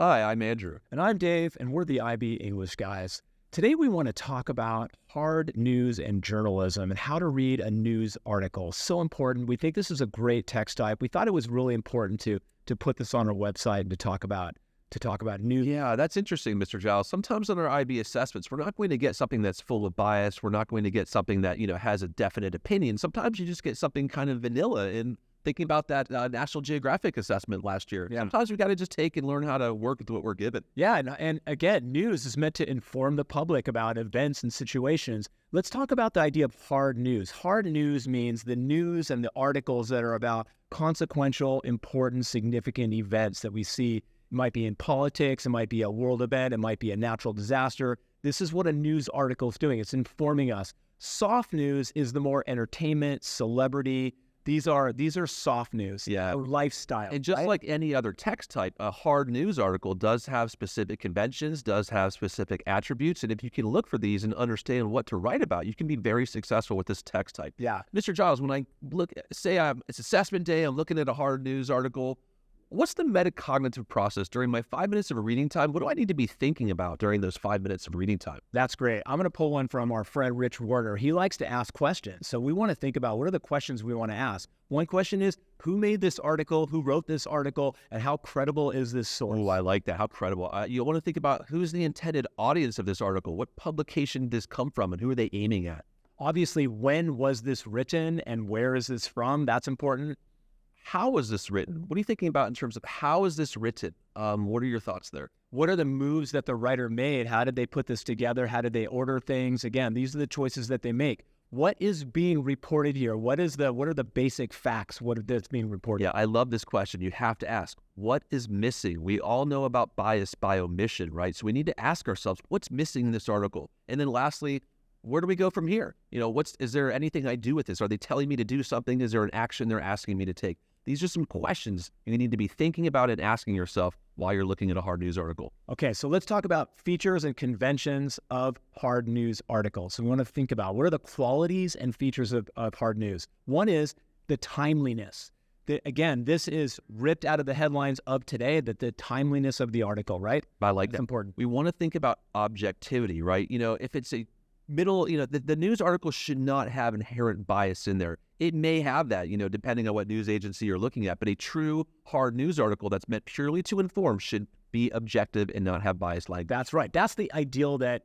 Hi, I'm Andrew. And I'm Dave, and we're the IB English guys. Today we want to talk about hard news and journalism and how to read a news article. So important. We think this is a great text type. We thought it was really important to put this on our website and to talk about news. Yeah, that's interesting, Mr. Giles. Sometimes on our IB assessments, we're not going to get something that's full of bias. We're not going to get something that, has a definite opinion. Sometimes you just get something kind of vanilla in thinking about that National Geographic assessment last year. Yeah. Sometimes we got to just take and learn how to work with what we're given. Yeah, and again, news is meant to inform the public about events and situations. Let's talk about the idea of hard news. Hard news means the news and the articles that are about consequential, important, significant events that we see. It might be in politics, it might be a world event, it might be a natural disaster. This is what a news article is doing. It's informing us. Soft news is the more entertainment, celebrity. These are soft news, lifestyle. And just like any other text type, a hard news article does have specific conventions, does have specific attributes. And if you can look for these and understand what to write about, you can be very successful with this text type. Yeah. Mr. Giles, when I look, it's assessment day, I'm looking at a hard news article. What's the metacognitive process during my 5 minutes of reading time? What do I need to be thinking about during those 5 minutes of reading time? That's great. I'm going to pull one from our friend Rich Warner. He likes to ask questions. So we want to think about what are the questions we want to ask. One question is, who made this article? Who wrote this article? And how credible is this source? Oh, I like that. How credible. You want to think about who's the intended audience of this article? What publication did this come from and who are they aiming at? Obviously, when was this written and where is this from? That's important. How was this written? What are you thinking about in terms of how is this written? What are your thoughts there? What are the moves that the writer made? How did they put this together? How did they order things? Again, these are the choices that they make. What is being reported here? What are the basic facts? What is being reported? Yeah, I love this question. You have to ask, what is missing? We all know about bias by omission, right? So we need to ask ourselves, what's missing in this article? And then lastly, where do we go from here? Is there anything I do with this? Are they telling me to do something? Is there an action they're asking me to take? These are some questions you need to be thinking about and asking yourself while you're looking at a hard news article. Okay, so let's talk about features and conventions of hard news articles. So we want to think about what are the qualities and features of hard news. One is the timeliness. Again, this is ripped out of the headlines of today, the timeliness of the article, right? I like that. That's important. We want to think about objectivity, right? If it's a middle, the news article should not have inherent bias in there. It may have that, depending on what news agency you're looking at, but a true hard news article that's meant purely to inform should be objective and not have biased language. That's right. That's the ideal that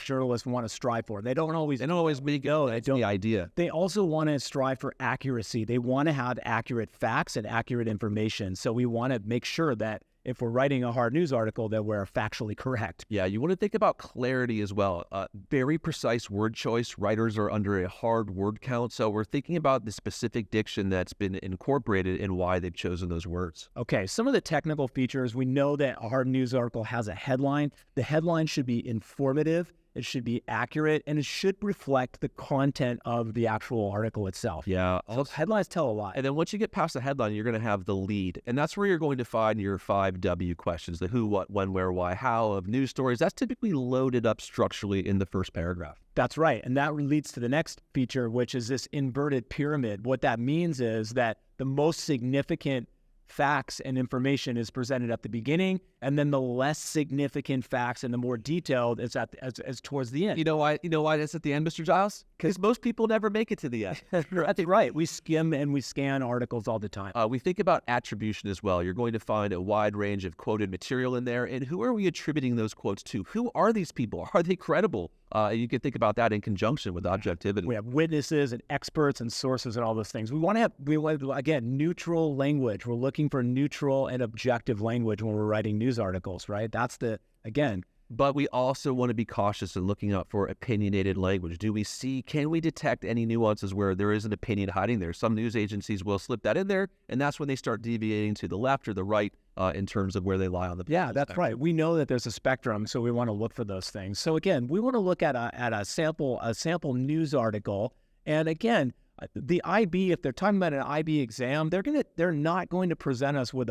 journalists want to strive for. They don't always make it. That's the idea. They also want to strive for accuracy. They want to have accurate facts and accurate information. So we want to make sure that if we're writing a hard news article that we're factually correct. Yeah, you want to think about clarity as well. Very precise word choice. Writers are under a hard word count. So we're thinking about the specific diction that's been incorporated and why they've chosen those words. Okay, some of the technical features. We know that a hard news article has a headline. The headline should be informative. It should be accurate, and it should reflect the content of the actual article itself. Yeah. So headlines tell a lot. And then once you get past the headline, you're going to have the lead. And that's where you're going to find your 5 W questions, the who, what, when, where, why, how of news stories. That's typically loaded up structurally in the first paragraph. That's right. And that leads to the next feature, which is this inverted pyramid. What that means is that the most significant facts and information is presented at the beginning, and then the less significant facts and the more detailed is as towards the end. You know why that's at the end, Mr. Giles? Because most people never make it to the end. That's right. We skim and we scan articles all the time. We think about attribution as well. You're going to find a wide range of quoted material in there, and who are we attributing those quotes to? Who are these people? Are they credible? You can think about that in conjunction with objectivity. We have witnesses and experts and sources and all those things. We want again, neutral language. We're looking for neutral and objective language when we're writing news articles, right? That's again. But we also want to be cautious in looking out for opinionated language. Can we detect any nuances where there is an opinion hiding there? Some news agencies will slip that in there, and that's when they start deviating to the left or the right in terms of where they lie on the Yeah, that's spectrum. right. We know that there's a spectrum, so we want to look for those things. So again, we want to look at a sample news article, and again, the IB, if they're talking about an IB exam, they're not going to present us with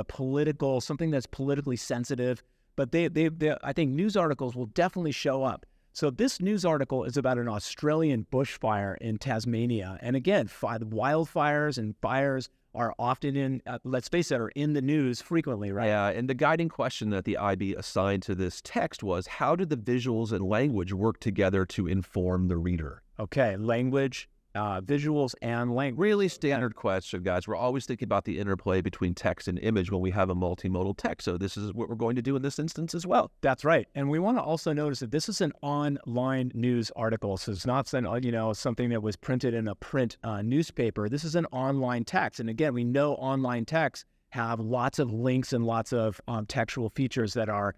something that's politically sensitive. But I think news articles will definitely show up. So this news article is about an Australian bushfire in Tasmania. And again, wildfires and fires are often in, let's face it, are in the news frequently, right? Yeah, and the guiding question that the IB assigned to this text was, how do the visuals and language work together to inform the reader? Okay, language, visuals, and language. Really standard question, guys. We're always thinking about the interplay between text and image when we have a multimodal text. So this is what we're going to do in this instance as well. That's right. And we want to also notice that this is an online news article. So it's not something that was printed in a print newspaper. This is an online text. And again, we know online texts have lots of links and lots of textual features that are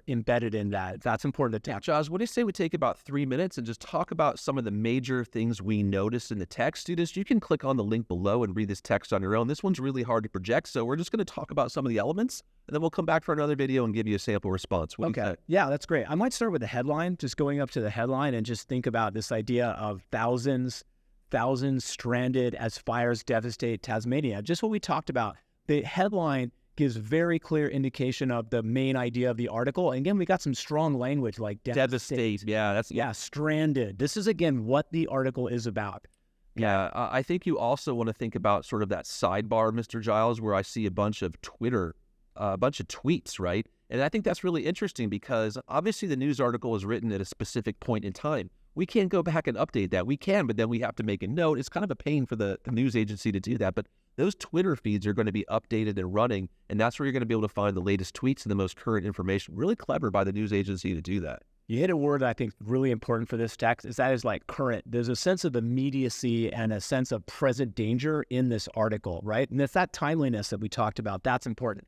embedded in that. That's important to text. Josh, what do you say we take about 3 minutes and just talk about some of the major things we noticed in the text? Students, you can click on the link below and read this text on your own. This one's really hard to project, so we're just going to talk about some of the elements, and then we'll come back for another video and give you a sample response. What do you think? Yeah, that's great. I might start with the headline, just going up to the headline and just think about this idea of thousands stranded as fires devastate Tasmania. Just what we talked about. The headline gives very clear indication of the main idea of the article. And again, we got some strong language like devastate. Yeah, stranded. This is, again, what the article is about. Yeah, I think you also want to think about sort of that sidebar, Mr. Giles, where I see a bunch of tweets, right? And I think that's really interesting because obviously the news article is written at a specific point in time. We can't go back and update that. We can, but then we have to make a note. It's kind of a pain for the news agency to do that. But those Twitter feeds are going to be updated and running, and that's where you're going to be able to find the latest tweets and the most current information. Really clever by the news agency to do that. You hit a word I think really important for this text, is like current. There's a sense of immediacy and a sense of present danger in this article, right? And it's that timeliness that we talked about. That's important.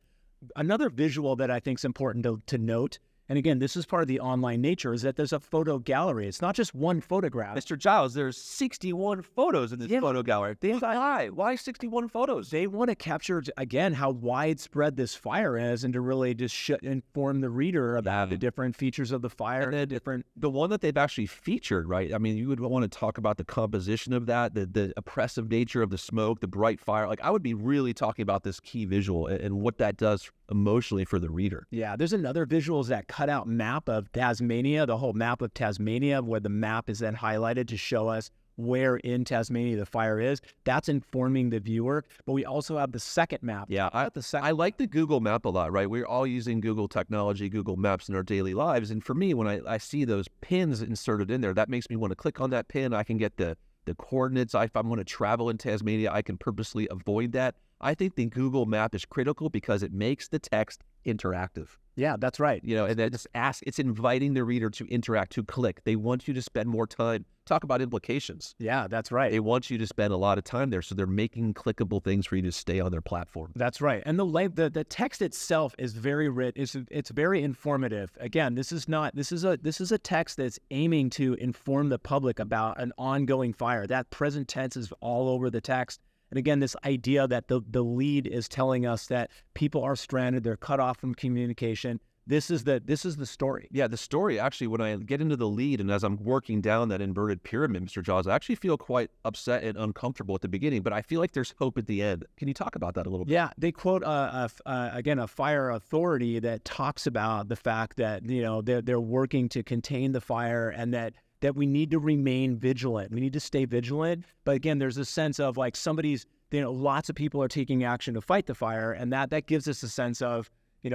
Another visual that I think is important to note, and again, this is part of the online nature, is that there's a photo gallery. It's not just one photograph. Mr. Giles, there's 61 photos in this photo gallery. Why 61 photos? They want to capture, again, how widespread this fire is and to really just inform the reader about the different features of the fire. And the one that they've actually featured, right? I mean, you would want to talk about the composition of that, the oppressive nature of the smoke, the bright fire. Like, I would be really talking about this key visual and what that does emotionally for the reader. Yeah, there's another visual, is that cutout map of Tasmania, the whole map of Tasmania, where the map is then highlighted to show us where in Tasmania the fire is. That's informing the viewer. But we also have the second map. Yeah, I like the Google map a lot, right? We're all using Google technology, Google Maps in our daily lives. And for me, when I see those pins inserted in there, that makes me want to click on that pin. I can get the coordinates. If I'm going to travel in Tasmania, I can purposely avoid that. I think the Google map is critical because it makes the text interactive. Yeah, that's right. You know, and then it's inviting the reader to interact, to click. They want you to spend more time. Talk about implications. Yeah, that's right. They want you to spend a lot of time there, so they're making clickable things for you to stay on their platform. That's right. And the text itself is very rich. It's very informative. Again, this is a text that's aiming to inform the public about an ongoing fire. That present tense is all over the text. And again, this idea that the lead is telling us that people are stranded, they're cut off from communication. This is the story. Yeah, the story, actually, when I get into the lead and as I'm working down that inverted pyramid, Mr. Jaws, I actually feel quite upset and uncomfortable at the beginning, but I feel like there's hope at the end. Can you talk about that a little bit? Yeah, they quote, again, a fire authority that talks about the fact that, they're working to contain the fire and that we need to remain vigilant. We need to stay vigilant. But again, there's a sense of like lots of people are taking action to fight the fire, and that gives us a sense of,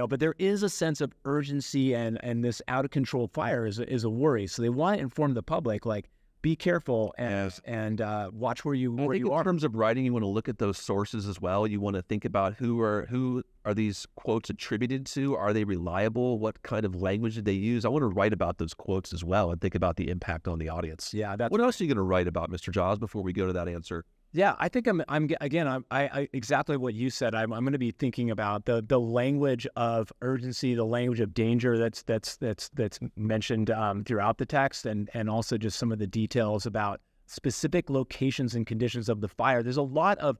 but there is a sense of urgency, and this out of control fire is a worry. So they want to inform the public, like, be careful and watch where you are. In terms of writing, you want to look at those sources as well. You want to think about who are these quotes attributed to? Are they reliable? What kind of language did they use? I want to write about those quotes as well and think about the impact on the audience. Yeah. What else are you going to write about, Mr. Jaws, before we go to that answer? Yeah, I think I'm exactly what you said. I'm going to be thinking about the language of urgency, the language of danger that's mentioned throughout the text, and also just some of the details about specific locations and conditions of the fire. There's a lot of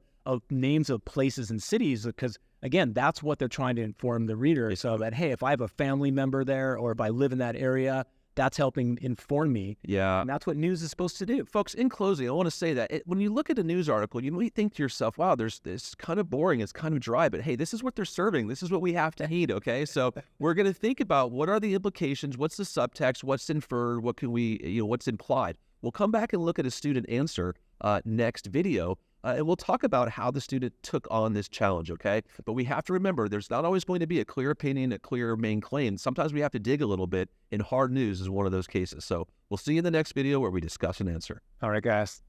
names of places and cities because, again, that's what they're trying to inform the reader. So that, hey, if I have a family member there or if I live in that area, that's helping inform me. Yeah. And that's what news is supposed to do. Folks, in closing, I want to say that when you look at a news article, you might think to yourself, wow, it's kind of boring, it's kind of dry, but hey, this is what they're serving. This is what we have to eat, okay? So we're going to think about what are the implications, what's the subtext, what's inferred, what can we, what's implied. We'll come back and look at a student answer next video. and we'll talk about how the student took on this challenge, okay? But we have to remember, there's not always going to be a clear opinion, a clear main claim. Sometimes we have to dig a little bit, and hard news is one of those cases. So we'll see you in the next video where we discuss and answer. All right, guys.